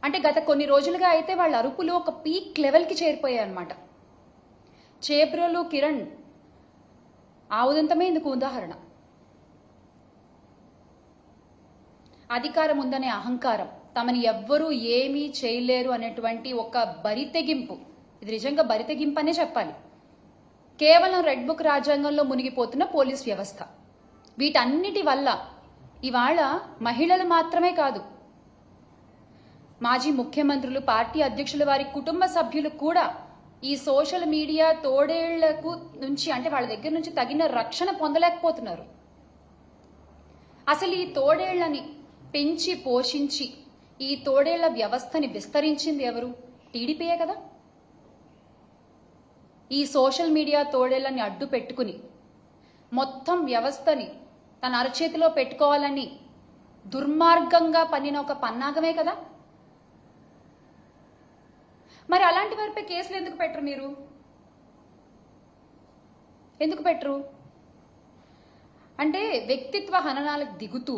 అంటే గత కొన్ని రోజులుగా అయితే వాళ్ళ అరుపులు ఒక పీక్ లెవెల్కి చేరిపోయాయి అన్నమాట. చేబ్రోలు కిరణ్ ఆ ఉదంతమే ఇందుకు ఉదాహరణ. అధికారం ఉందనే అహంకారం, తమని ఎవ్వరూ ఏమీ చేయలేరు అనేటువంటి ఒక బరితెగింపు, ఇది నిజంగా బరితెగింపు అనే చెప్పాలి. కేవలం రెడ్ బుక్ రాజ్యాంగంలో మునిగిపోతున్న పోలీస్ వ్యవస్థ, వీటన్నిటి వల్ల ఇవాళ మహిళలు మాత్రమే కాదు, మాజీ ముఖ్యమంత్రులు, పార్టీ అధ్యక్షుల వారి కుటుంబ సభ్యులు కూడా ఈ సోషల్ మీడియా తోడేళ్లకు నుంచి, అంటే వాళ్ళ దగ్గర నుంచి తగిన రక్షణ పొందలేకపోతున్నారు. అసలు ఈ తోడేళ్లని పెంచి పోషించి ఈ తోడేళ్ల వ్యవస్థని విస్తరించింది ఎవరు? టీడీపీయే కదా. ఈ సోషల్ మీడియా తోడేళ్లని అడ్డు పెట్టుకుని మొత్తం వ్యవస్థని తన అరచేతిలో పెట్టుకోవాలని దుర్మార్గంగా పన్నిన ఒక పన్నాగమే కదా. మరి అలాంటి వారిపై కేసులు ఎందుకు పెట్టరు? మీరు ఎందుకు పెట్టరు? అంటే వ్యక్తిత్వ హననాలకు దిగుతూ,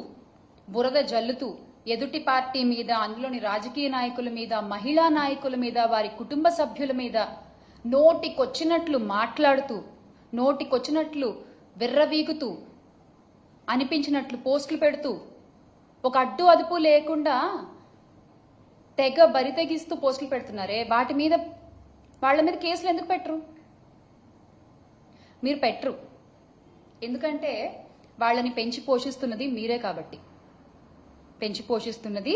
బురద జల్లుతూ, ఎదుటి పార్టీ మీద, అందులోని రాజకీయ నాయకుల మీద, మహిళా నాయకుల మీద, వారి కుటుంబ సభ్యుల మీద నోటికొచ్చినట్లు మాట్లాడుతూ, నోటికొచ్చినట్లు విర్రవీగుతూ, అనిపించినట్లు పోస్టులు పెడుతూ, ఒక అడ్డు అదుపు లేకుండా తెగ బరితెగిస్తూ పోస్టులు పెడుతున్నారే, వాళ్ళ మీద కేసులు ఎందుకు పెట్టరు? మీరు పెట్టరు. ఎందుకంటే వాళ్ళని పెంచి పోషిస్తున్నది మీరే కాబట్టి. పెంచి పోషిస్తున్నది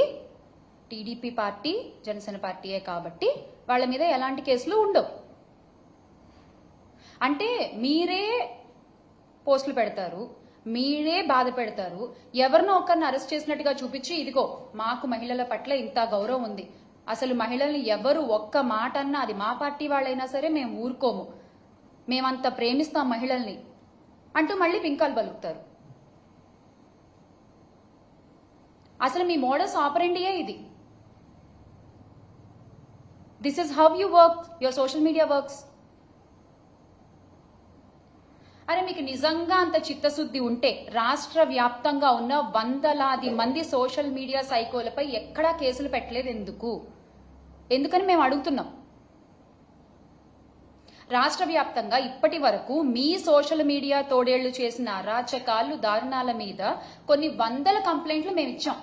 టీడీపీ పార్టీ, జనసేన పార్టీయే కాబట్టి వాళ్ళ మీద ఎలాంటి కేసులు ఉండవు. అంటే మీరే పోస్టులు పెడతారు, మీరే బాధ పెడతారు, ఎవరినో ఒకరిని అరెస్ట్ చేసినట్టుగా చూపించి, ఇదిగో మాకు మహిళల పట్ల ఇంత గౌరవం ఉంది, అసలు మహిళల్ని ఎవరు ఒక్క మాట అన్నా, అది మా పార్టీ వాళ్ళైనా సరే మేము ఊరుకోము, మేమంత ప్రేమిస్తాం మహిళల్ని అంటూ మళ్ళీ పింకాలు పలుకుతారు. అసలు మీ మోడస్ ఆపరెండియే ఇది. This is how you work, your social media works. అరే మీకు నిజంగా అంత చిత్తశుద్ధి ఉంటే రాష్ట్ర వ్యాప్తంగా ఉన్న వందలాది మంది సోషల్ మీడియా సైకోలపై ఎక్కడా కేసులు పెట్టలేదు ఎందుకు? ఎందుకని మేము అడుగుతున్నాం. రాష్ట్ర వ్యాప్తంగా ఇప్పటి వరకు మీ సోషల్ మీడియా తోడేళ్లు చేసిన అరాచకాలు, దారుణాల మీద కొన్ని వందల కంప్లైంట్లు మేము ఇచ్చాం.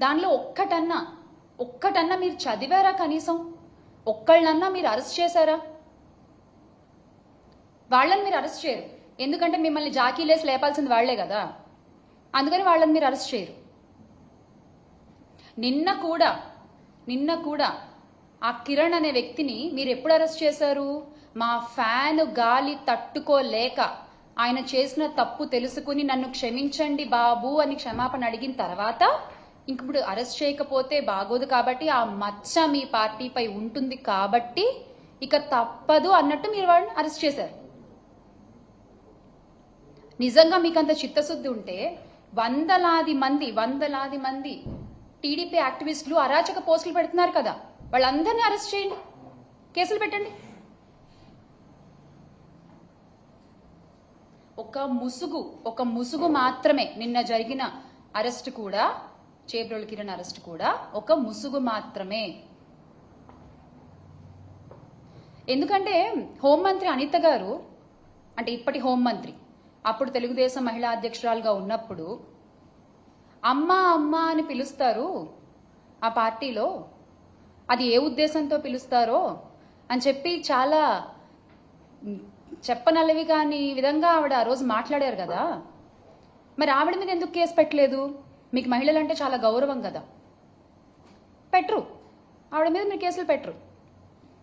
దానిలో ఒక్కటన్నా మీరు చదివారా? కనీసం ఒక్కళ్ళన్నా మీరు అరెస్ట్ చేశారా? వాళ్ళని మీరు అరెస్ట్ చేయరు, ఎందుకంటే మిమ్మల్ని జాకీలేసి లేపాల్సింది వాళ్లే కదా, అందుకని వాళ్ళని మీరు అరెస్ట్ చేయరు. నిన్న కూడా ఆ కిరణ్ అనే వ్యక్తిని మీరు ఎప్పుడు అరెస్ట్ చేశారు? మా ఫ్యాన్ గాలి తట్టుకోలేక ఆయన చేసిన తప్పు తెలుసుకుని నన్ను క్షమించండి బాబు అని క్షమాపణ అడిగిన తర్వాత, ఇంకప్పుడు అరెస్ట్ చేయకపోతే బాగోదు కాబట్టి, ఆ మచ్చ మీ పార్టీపై ఉంటుంది కాబట్టి ఇక తప్పదు అన్నట్టు మీరు వాళ్ళని అరెస్ట్ చేశారు. నిజంగా మీకంత చిత్తశుద్ధి ఉంటే వందలాది మంది టీడీపీ యాక్టివిస్టులు అరాచక పోస్టులు పెడుతున్నారు కదా, వాళ్ళందరినీ అరెస్ట్ చేయండి, కేసులు పెట్టండి. ఒక ముసుగు మాత్రమే నిన్న జరిగిన అరెస్ట్ కూడా, చేబ్రోలు కిరణ్ అరెస్ట్ కూడా ఒక ముసుగు మాత్రమే. ఎందుకంటే హోంమంత్రి అనిత గారు, అంటే ఇప్పటి హోంమంత్రి, అప్పుడు తెలుగుదేశం మహిళా అధ్యక్షురాలుగా ఉన్నప్పుడు అమ్మ అని పిలుస్తారు ఆ పార్టీలో, అది ఏ ఉద్దేశంతో పిలుస్తారో అని చెప్పి చాలా చెప్పనల్లవి కాని విధంగా ఆవిడ ఆ రోజు మాట్లాడారు కదా. మరి ఆవిడ మీద ఎందుకు కేసు పెట్టలేదు? మీకు మహిళలంటే చాలా గౌరవం కదా, పెట్టరు. ఆవిడ మీద మీరు కేసులు పెట్టరు,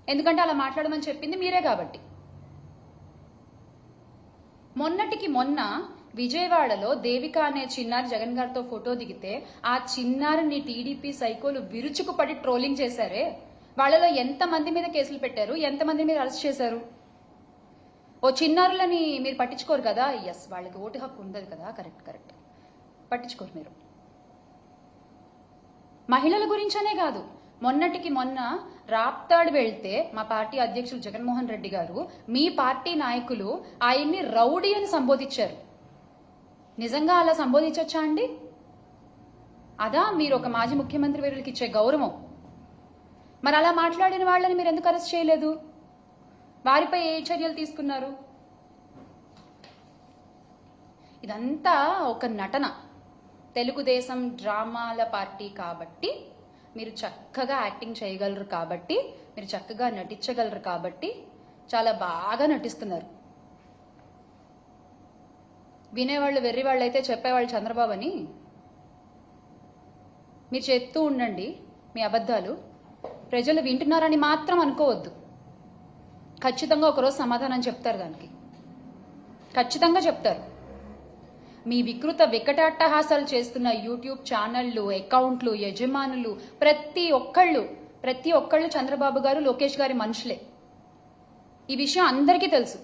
ఎందుకంటే అలా మాట్లాడమని చెప్పింది మీరే కాబట్టి. మొన్నటికి మొన్న విజయవాడలో దేవిక అనే చిన్నారి జగన్ గారితో ఫోటో దిగితే ఆ చిన్నారిని టీడీపీ సైకోలు విరుచుకుపడి ట్రోలింగ్ చేశారే, వాళ్ళలో ఎంతమంది మీద కేసులు పెట్టారు, ఎంతమంది మీద అరెస్ట్ చేశారు? ఓ చిన్నారులని మీరు పట్టించుకోరు కదా. ఎస్, వాళ్ళకి ఓటు హక్కు ఉండదు కదా, కరెక్ట్, పట్టించుకోరు మీరు. మహిళల గురించనే కాదు, మొన్నటికి మొన్న రాప్తాడు వెళ్తే మా పార్టీ అధ్యక్షులు జగన్మోహన్ రెడ్డి గారు, మీ పార్టీ నాయకులు ఆయన్ని రౌడీ అని సంబోధించారు. నిజంగా అలా సంబోధించొచ్చా అండి? అదా మీరు ఒక మాజీ ముఖ్యమంత్రి వర్యులకి ఇచ్చే గౌరవం? మరి అలా మాట్లాడిన వాళ్ళని మీరు ఎందుకు అరెస్ట్ చేయలేదు? వారిపై ఏ చర్యలు తీసుకున్నారు? ఇదంతా ఒక నటన. తెలుగుదేశం డ్రామాల పార్టీ కాబట్టి మీరు చక్కగా యాక్టింగ్ చేయగలరు, కాబట్టి మీరు చక్కగా నటించగలరు, కాబట్టి చాలా బాగా నటిస్తున్నారు. వినేవాళ్ళు వెర్రివాళ్ళు అయితే చెప్పేవాళ్ళు చంద్రబాబు అని. మీరు చెప్తూ ఉండండి మీ అబద్ధాలు. ప్రజలు వింటున్నారని మాత్రం అనుకోవద్దు. ఖచ్చితంగా ఒకరోజు సమాధానం చెప్తారు, దానికి ఖచ్చితంగా చెప్తారు. మీ వికృత వికటాట్టహాసాలు చేస్తున్న యూట్యూబ్ ఛానళ్లు, అకౌంట్లు, యజమానులు ప్రతి ఒక్కళ్ళు చంద్రబాబు గారు, లోకేష్ గారి మనుషులే. ఈ విషయం అందరికీ తెలుసు.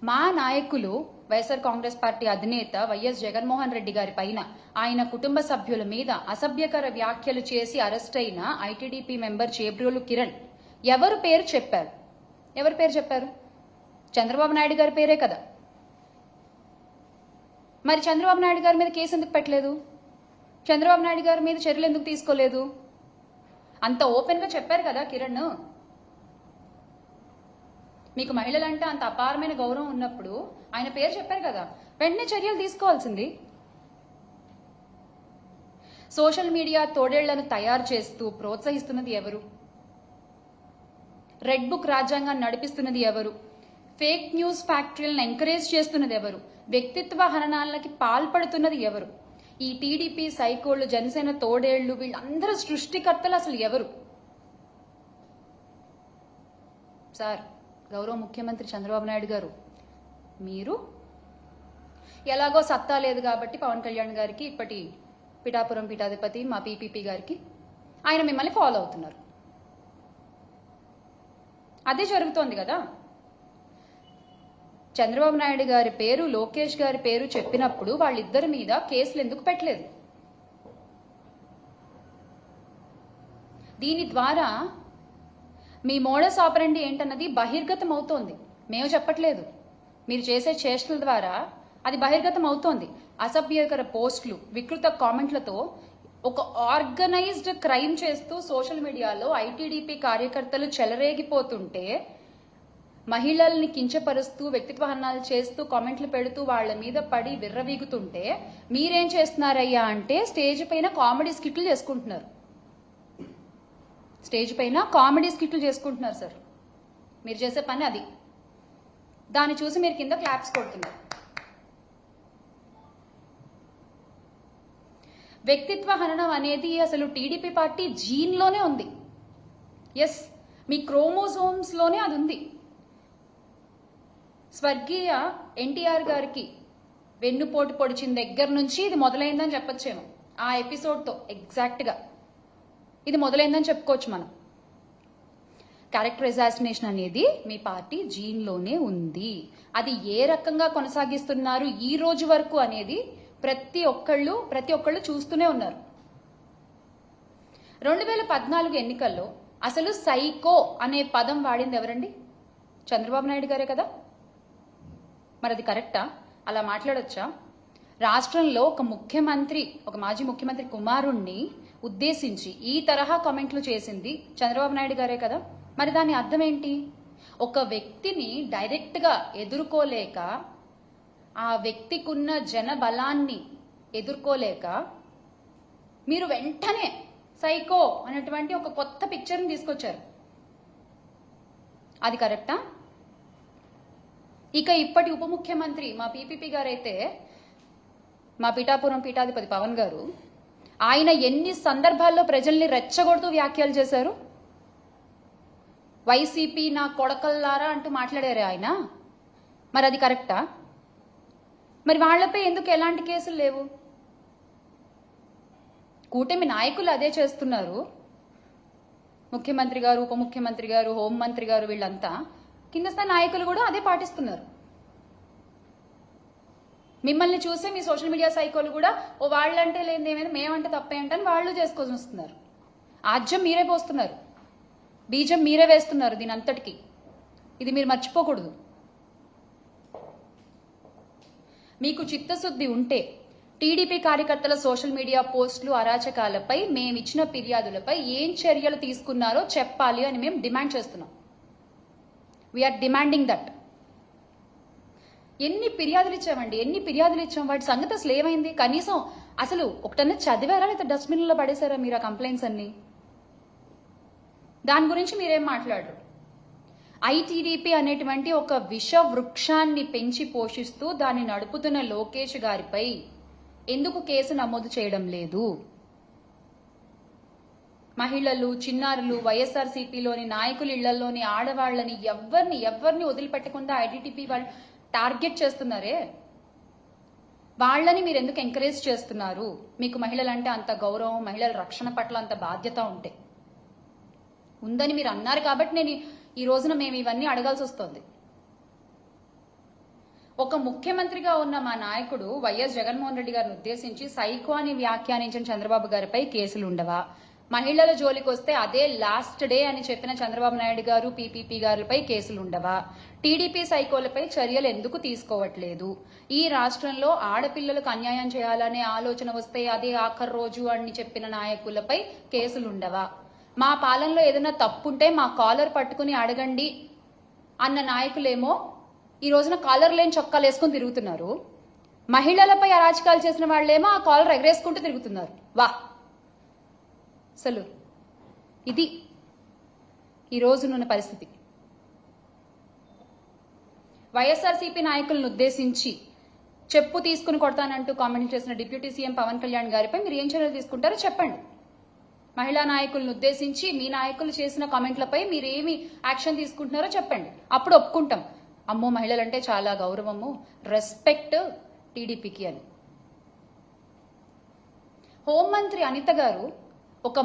మా నాయకులు వైఎస్ఆర్ కాంగ్రెస్ పార్టీ అధినేత వైఎస్ జగన్మోహన్ రెడ్డి గారి పైన, ఆయన కుటుంబ సభ్యుల మీద అసభ్యకర వ్యాఖ్యలు చేసి అరెస్ట్ అయిన ఐటీడీపీ మెంబర్ చేబ్రోలు కిరణ్ ఎవరు పేరు చెప్పారు? ఎవరు పేరు చెప్పారు? చంద్రబాబు నాయుడు గారి పేరే కదా. మరి చంద్రబాబు నాయుడు గారి మీద కేసు ఎందుకు పెట్టలేదు? చంద్రబాబు నాయుడు గారి మీద చర్యలు ఎందుకు తీసుకోలేదు? అంత ఓపెన్ గా చెప్పారు కదా కిరణ్. మీకు మహిళలంటే అంత అపారమైన గౌరవం ఉన్నప్పుడు ఆయన పేరు చెప్పారు కదా, వెంటనే చర్యలు తీసుకోవాల్సింది. సోషల్ మీడియా తోడేళ్లను తయారు చేస్తూ ప్రోత్సహిస్తున్నది ఎవరు? రెడ్ బుక్ రాజ్యాంగాన్ని నడిపిస్తున్నది ఎవరు? ఫేక్ న్యూస్ ఫ్యాక్టరీలను ఎంకరేజ్ చేస్తున్నది ఎవరు? వ్యక్తిత్వ హననాలకి పాల్పడుతున్నది ఎవరు? ఈ టీడీపీ సైకోళ్లు, జనసేన తోడేళ్లు, వీళ్ళందరూ సృష్టికర్తలు అసలు ఎవరు? సార్, గౌరవ ముఖ్యమంత్రి చంద్రబాబు నాయుడు గారు, మీరు ఎలాగో సత్తా లేదు కాబట్టి పవన్ కళ్యాణ్ గారికి, ఇప్పటి పిఠాపురం పీఠాధిపతి మా పీపీపీ గారికి, ఆయన మిమ్మల్ని ఫాలో అవుతున్నారు. అదే జరుగుతోంది కదా. చంద్రబాబు నాయుడు గారి పేరు, లోకేష్ గారి పేరు చెప్పినప్పుడు వాళ్ళిద్దరి మీద కేసులు ఎందుకు పెట్టలేదు? దీని ద్వారా మీ మోడస్ ఆపరండి ఏంటన్నది బహిర్గతం అవుతోంది. మేము చెప్పట్లేదు, మీరు చేసే చేష్టల ద్వారా అది బహిర్గతం అవుతోంది. అసభ్యకర పోస్టులు, వికృత కామెంట్లతో ఒక ఆర్గనైజ్డ్ క్రైమ్ చేస్తూ సోషల్ మీడియాలో ఐటీడీపీ కార్యకర్తలు చెలరేగిపోతుంటే, మహిళల్ని కించపరుస్తూ వ్యక్తిత్వ హననాలు చేస్తూ కామెంట్లు పెడుతూ వాళ్ళ మీద పడి విర్రవీగుతుంటే మీరేం చేస్తున్నారయ్యా అంటే స్టేజ్ పైన కామెడీ స్కిట్లు చేసుకుంటున్నారు. స్టేజ్ పైన కామెడీ స్కిట్లు చేసుకుంటున్నారు సార్. మీరు చేసే పని అది. దాన్ని చూసి మీరు కింద క్లాప్స్ కొడుతున్నారు. వ్యక్తిత్వ హననం అనేది అసలు టీడీపీ పార్టీ జీన్లోనే ఉంది. ఎస్, మీ క్రోమోజోమ్స్ లోనే అది ఉంది. స్వర్గీయ ఎన్టీఆర్ గారికి వెన్నుపోటు పొడిచిన దగ్గర నుంచి ఇది మొదలైందని చెప్పొచ్చేమో. ఆ ఎపిసోడ్తో ఎగ్జాక్ట్గా ఇది మొదలైందని చెప్పుకోవచ్చు మనం. క్యారెక్టర్ అసాసినేషన్ అనేది మీ పార్టీ జీన్లోనే ఉంది. అది ఏ రకంగా కొనసాగిస్తున్నారు ఈ రోజు వరకు అనేది ప్రతి ఒక్కళ్ళు చూస్తూనే ఉన్నారు. 2014 ఎన్నికల్లో అసలు సైకో అనే పదం వాడింది ఎవరండి? చంద్రబాబు నాయుడు గారే కదా. మరి అది కరెక్టా? అలా మాట్లాడొచ్చా? రాష్ట్రంలో ఒక మాజీ ముఖ్యమంత్రి కుమారుణ్ణి ఉద్దేశించి ఈ తరహా కామెంట్లు చేసింది చంద్రబాబు నాయుడు గారే కదా. మరి దాని అర్థం ఏంటి? ఒక వ్యక్తిని డైరెక్ట్ గా ఎదుర్కోలేక, ఆ వ్యక్తికున్న జన బలాన్ని ఎదుర్కోలేక మీరు వెంటనే సైకో అనేటువంటి ఒక కొత్త పిక్చర్ని తీసుకొచ్చారు. అది కరెక్టా? ఇక ఇప్పటి ఉప ముఖ్యమంత్రి మా పీపీపీ గారైతే, మా పిఠాపురం పీఠాధిపతి పవన్ గారు, ఆయన ఎన్ని సందర్భాల్లో ప్రజల్ని రెచ్చగొడుతూ వ్యాఖ్యలు చేశారు. వైసీపీ నా కొడకల్లారా అంటూ మాట్లాడారే ఆయన. మరి అది కరెక్టా? మరి వాళ్లపై ఎందుకు ఎలాంటి కేసులు లేవు? కూటమి నాయకులు అదే చేస్తున్నారు. ముఖ్యమంత్రి గారు, ఉప ముఖ్యమంత్రి గారు, హోంమంత్రి గారు, వీళ్ళంతా కింద స్థాయి నాయకులు కూడా అదే పాటిస్తున్నారు. మిమ్మల్ని చూసే మీ సోషల్ మీడియా సైకోలు కూడా ఓ వాళ్ళంటే లేని ఏమైనా మేమంటే తప్పేంటని వాళ్ళు చేసుకొని వస్తున్నారు. ఆజ్యం మీరే పోస్తున్నారు, బీజం మీరే వేస్తున్నారు దీని అంతటికి. ఇది మీరు మర్చిపోకూడదు. మీకు చిత్తశుద్ధి ఉంటే టీడీపీ కార్యకర్తల సోషల్ మీడియా పోస్టులు అరాచకాలపై మేమిచ్చిన ఫిర్యాదులపై ఏం చర్యలు తీసుకున్నారో చెప్పాలి అని మేము డిమాండ్ చేస్తున్నాం. We are demanding that. ఎన్ని ఫిర్యాదులు ఇచ్చామండి, ఎన్ని ఫిర్యాదులు ఇచ్చాం, వాటి సంగతి అసలు ఏమైంది? కనీసం అసలు ఒకటన్నా చదివారా లేదా డస్ట్బిన్లో పడేశారా మీరు ఆ కంప్లైంట్స్ అన్ని? దాని గురించి మీరేం మాట్లాడరు. ఐటీడీపీ అనేటువంటి ఒక విష వృక్షాన్ని పెంచి పోషిస్తూ దాన్ని నడుపుతున్న లోకేష్ గారిపై ఎందుకు కేసు నమోదు చేయడం లేదు? మహిళలు, చిన్నారులు, వైఎస్ఆర్సీపీలోని నాయకుల ఇళ్లలోని ఆడవాళ్లని ఎవరిని వదిలిపెట్టకుండా ఐటీడీపీ వాళ్ళు టార్గెట్ చేస్తున్నారే, వాళ్ళని మీరు ఎందుకు ఎంకరేజ్ చేస్తున్నారు? మీకు మహిళలంటే అంత గౌరవం, మహిళల రక్షణ పట్ల అంత బాధ్యత ఉందని మీరు అన్నారు కాబట్టి నేను ఈ రోజున మేము ఇవన్నీ అడగాల్సి వస్తుంది. ఒక ముఖ్యమంత్రిగా ఉన్న మా నాయకుడు వైఎస్ జగన్మోహన్ రెడ్డి గారిని ఉద్దేశించి సైకో అని వ్యాఖ్యానించిన చంద్రబాబు గారిపై కేసులు ఉండవా? మహిళల జోలికి వస్తే అదే లాస్ట్ డే అని చెప్పిన చంద్రబాబు నాయుడు గారు, పీపీపీ గారిపై కేసులు ఉండవా? టీడీపీ సైకోలపై చర్యలు ఎందుకు తీసుకోవట్లేదు? ఈ రాష్ట్రంలో ఆడపిల్లలకు అన్యాయం చేయాలనే ఆలోచన వస్తే అదే ఆఖరి రోజు అని చెప్పిన నాయకులపై కేసులు ఉండవా? మా పాలనలో ఏదైనా తప్పుంటే మా కాలర్ పట్టుకుని అడగండి అన్న నాయకులేమో ఈ రోజున కాలర్ లేని చొక్కాలు వేసుకుని తిరుగుతున్నారు. మహిళలపై అరాచకాలు చేసిన వాళ్ళేమో ఆ కాలర్ ఎగరేసుకుంటూ తిరుగుతున్నారు. వా, అసలు ఇది ఈ రోజునున్న పరిస్థితి. వైఎస్ఆర్సీపీ నాయకులను ఉద్దేశించి చెప్పు తీసుకుని కొడతానంటూ కామెంట్ చేసిన డిప్యూటీ సీఎం పవన్ కళ్యాణ్ గారిపై మీరు ఏం చర్యలు తీసుకుంటారో చెప్పండి. మహిళా నాయకులను ఉద్దేశించి మీ నాయకులు చేసిన కామెంట్లపై మీరు ఏమి యాక్షన్ తీసుకుంటున్నారో చెప్పండి. అప్పుడు ఒప్పుకుంటాం, అమ్మో మహిళలంటే చాలా గౌరవము, రెస్పెక్ట్ టీడీపీకి అని. హోంమంత్రి అనిత గారు ఒక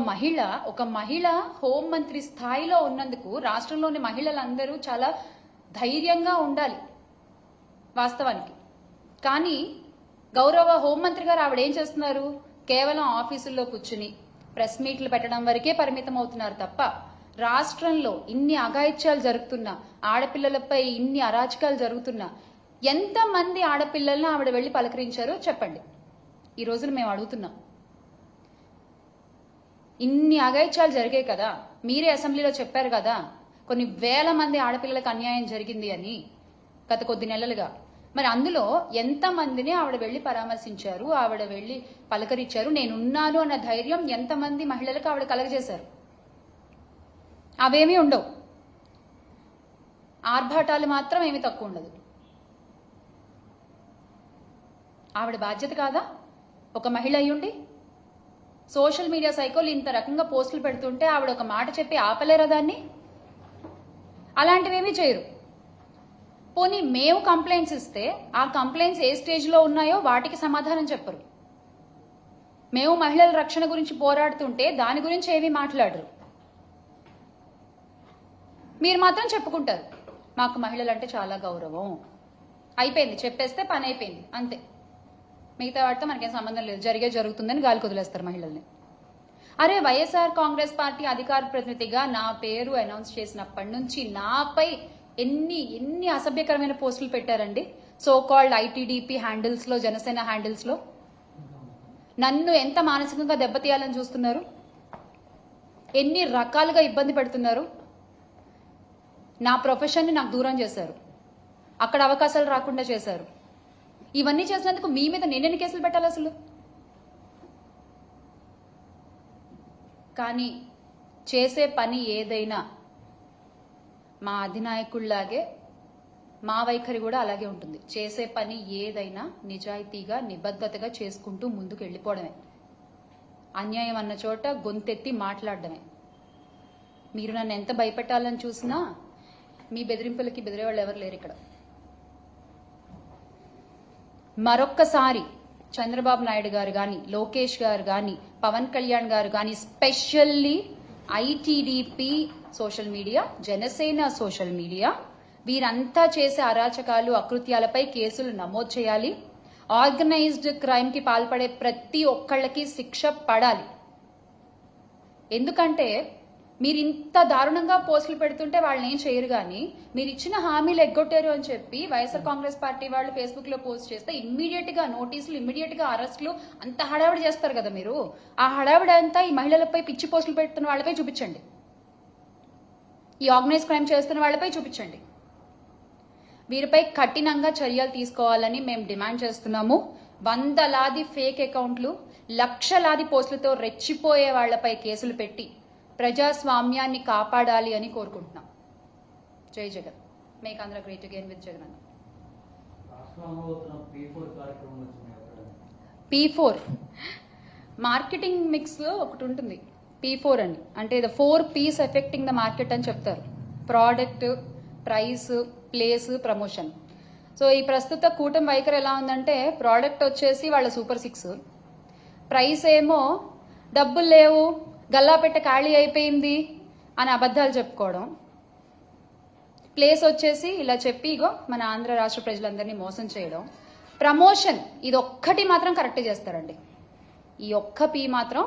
మహిళ హోంమంత్రి స్థాయిలో ఉన్నందుకు రాష్ట్రంలోని మహిళలందరూ చాలా ధైర్యంగా ఉండాలి వాస్తవానికి. కానీ గౌరవ హోంమంత్రి గారు ఆవిడ ఏం చేస్తున్నారు? కేవలం ఆఫీసుల్లో కూర్చుని ప్రెస్ మీట్లు పెట్టడం వరకే పరిమితం అవుతున్నారు తప్ప రాష్ట్రంలో ఇన్ని అఘాయిత్యాలు జరుగుతున్నా, ఆడపిల్లలపై ఇన్ని అరాచకాలు జరుగుతున్నా ఎంతమంది ఆడపిల్లలను ఆవిడ వెళ్లి పలకరించారో చెప్పండి. ఈ రోజున మేము అడుగుతున్నాం. ఇన్ని అఘాయిత్యాలు జరిగాయి కదా, మీరే అసెంబ్లీలో చెప్పారు కదా కొన్ని వేల మంది ఆడపిల్లలకు అన్యాయం జరిగింది అని గత కొద్ది నెలలుగా. మరి అందులో ఎంతమందిని ఆవిడ వెళ్లి పరామర్శించారు, ఆవిడ వెళ్లి పలకరించారు, నేనున్నాను అన్న ధైర్యం ఎంతమంది మహిళలకు ఆవిడ కలగజేశారు? అవేమీ ఉండవు. ఆర్భాటాలు మాత్రం ఏమీ తక్కువ ఉండదు. ఆవిడ బాధ్యత కాదా ఒక మహిళ అయ్యుండి? సోషల్ మీడియా సైకోలు ఇంత రకంగా పోస్టులు పెడుతుంటే ఆవిడ ఒక మాట చెప్పి ఆపలేరా దాన్ని? అలాంటివేమీ చేయరు. పోనీ మేము కంప్లైంట్స్ ఇస్తే ఆ కంప్లైంట్స్ ఏ స్టేజ్లో ఉన్నాయో వాటికి సమాధానం చెప్పరు. మేము మహిళల రక్షణ గురించి పోరాడుతుంటే దాని గురించి ఏమీ మాట్లాడరు. మీరు మాత్రం చెప్పుకుంటారు మాకు మహిళలంటే చాలా గౌరవం, అయిపోయింది, చెప్పేస్తే పని అయిపోయింది అంతే, మిగతా వాటితో మనకేం సంబంధం లేదు, జరుగుతుందని గాలికి వదిలేస్తారు మహిళల్ని. అరే వైఎస్ఆర్ కాంగ్రెస్ పార్టీ అధికార ప్రతినిధిగా నా పేరు అనౌన్స్ చేసినప్పటి నుంచి నాపై ఎన్ని అసభ్యకరమైన పోస్టులు పెట్టారండి సో కాల్డ్ ఐటీడీపీ హ్యాండిల్స్ లో, జనసేన హ్యాండిల్స్ లో. నన్ను ఎంత మానసికంగా దెబ్బతీయాలని చూస్తున్నారు, ఎన్ని రకాలుగా ఇబ్బంది పెడుతున్నారు. నా ప్రొఫెషన్ని నాకు దూరం చేశారు, అక్కడ అవకాశాలు రాకుండా చేశారు. ఇవన్నీ చేసినందుకు మీ మీద నేనెన్ని కేసులు పెట్టాలి అసలు? కానీ చేసే పని ఏదైనా మా అధినాయకుల్లాగే మా వైఖరి కూడా అలాగే ఉంటుంది. చేసే పని ఏదైనా నిజాయితీగా, నిబద్ధతగా చేసుకుంటూ ముందుకు వెళ్ళిపోవడమే. అన్యాయం అన్న చోట గొంతెత్తి మాట్లాడడమే. మీరు నన్ను ఎంత భయపెట్టాలని చూసినా మీ బెదిరింపులకి బెదిరేవాళ్ళు ఎవరు లేరు ఇక్కడ. మరొక్కసారి చంద్రబాబు నాయుడు గారు కానీ, లోకేష్ గారు కానీ, పవన్ కళ్యాణ్ గారు కానీ, specially ITDP social media, Janasena social media, వీరంతా చేసే అరాచకాలు, అకృత్యాలపై కేసులు నమోదు చేయాలి. ఆర్గనైజ్డ్ క్రైమ్ కి పాల్పడే ప్రతి ఒక్కళ్ళకి శిక్ష పడాలి. ఎందుకంటే మీరు ఇంత దారుణంగా పోస్టులు పెడుతుంటే వాళ్ళని ఏం చేయరు కానీ మీరు ఇచ్చిన హామీలు ఎగ్గొట్టారు అని చెప్పి వైఎస్ఆర్ కాంగ్రెస్ పార్టీ వాళ్ళు ఫేస్బుక్ లో పోస్ట్ చేస్తే ఇమ్మీడియట్ గా నోటీసులు, ఇమ్మీడియట్ గా అరెస్టులు, అంత హడావిడి చేస్తారు కదా మీరు. ఆ హడావిడి అంతా ఈ మహిళలపై పిచ్చి పోస్టులు పెడుతున్న వాళ్ళపై చూపించండి, ఈ ఆర్గనైజ్ క్రైమ్ చేస్తున్న వాళ్ళపై చూపించండి. వీరిపై కఠినంగా చర్యలు తీసుకోవాలని మేము డిమాండ్ చేస్తున్నాము. వందలాది ఫేక్ అకౌంట్లు, లక్షలాది పోస్టులతో రెచ్చిపోయే వాళ్లపై కేసులు పెట్టి ప్రజాస్వామ్యాన్ని కాపాడాలి అని కోరుకుంటున్నాం. జై Jagan. Make Andhra great again with Jagan అన్న. P4 మార్కెటింగ్ మిక్స్ ఒకటి ఉంటుంది, P4 అని, అంటే the 4 P's affecting the market అని చెప్తారు. Product, price, place, promotion. So ఈ ప్రస్తుత కూటమి వైఖరి ఎలా ఉందంటే, ప్రోడక్ట్ వచ్చేసి వాళ్ళ సూపర్ 6, ప్రైస్ ఏమో డబ్బులు లేవు, గల్లాపెట్ట ఖాళీ అయిపోయింది అని అబద్ధాలు చెప్పుకోవడం, ప్లేస్ వచ్చేసి ఇలా చెప్పి ఇగో మన ఆంధ్ర రాష్ట్ర ప్రజలందరినీ మోసం చేయడం, ప్రమోషన్ ఇది ఒక్కటి మాత్రం కరెక్ట్ చేస్తారండి. ఈ ఒక్క P మాత్రం